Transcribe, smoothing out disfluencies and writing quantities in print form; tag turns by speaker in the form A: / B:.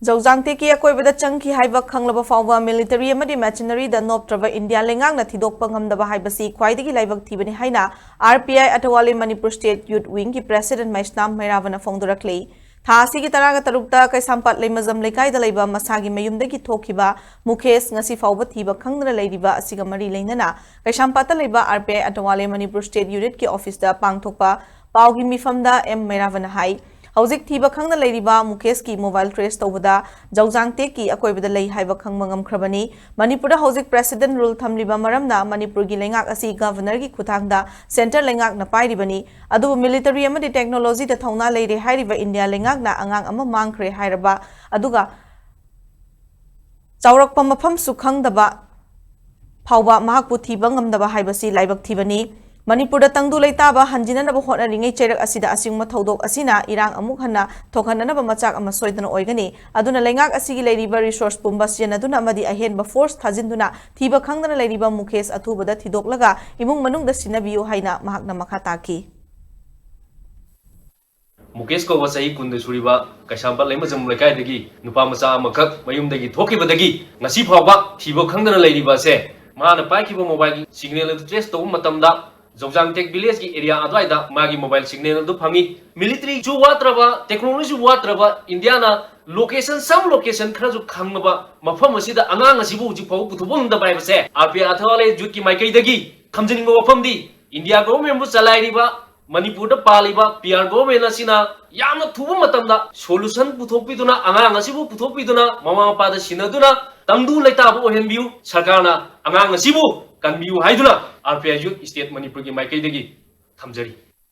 A: Jaujanti ki akoibada changki Laibak khanglaba fawba military amadi machinery da noptraba India lengakna Thidokpa Ngamdaba Haibasi khwaidagi Laibak Thibani haina RPI Atawale Manipur State Youth Wing ki President Maisnam Mairavana Fongdoraklei tha asigi taraga tarukta kaisampat leimazam leikaida leiba masagi mayumdagi thokiba Mukesh ngasi fawba thiba khangdana leiriba asiga mari leinana kaisampata leiba RPI Atawale Manipur State Unit ki office da pangthokpa paugi mifamda M Mairavana hai Hauzik thiba khangna leiriba Mukesh ki mobile trace tawbada Jaujangte ki akoibada lei haiba khangma ngamkhrabani Manipur Hauzik president rule thamliba maramna Manipur gi lengak asi governor gi khuthangda center lengak na pairibani adu military amadi technology da thauna leire hairiba India lengak na angang ama mangkhre hairaba aduga chaurakpa mafam su khangdaba phawba mahakpu thiba ngamdaba haibasi Laibak Thibani Manipur da tangdu leitaba hanjinanaba hotnaringai cherak asida asingma thodok asina irang amuk hanna thokhananaba machak ama soidana oigani aduna lengak asigi leiriba resource pumba sijanaduna amadi ahenba force thajinduna thiba khangdana leiriba Mukesh athubada thidoklaga imung manungda sinabiyo haina mahakna makha taki
B: Mukesh ko wasai kunde suriba kaisampa leimazam lekaidagi nupa macha amakak mayumdagi thokibadagi ngasi phawba thiba khangdana leiriba se mana paikiba mobile signal trace to matamda Jaujantek village ki area adwaida magi mobile signal du phangi military ju watraba technology watraba Indiana location some location khraju khangnaba mafam asida angang asibu ji phaw puthubung da bai base RP athawale jutki maikai dagi khamjini mafam di India government bu chalai riba Manipur da paliba PR government asina yamna thubu matamda solution puthopiduna angang asibu puthopiduna mama mapa da sinaduna tangdu leitabu ohenbiu sarkarna angang asibu kan biu haiduna RPI Youth State Manipur ki maikai dagi thamjari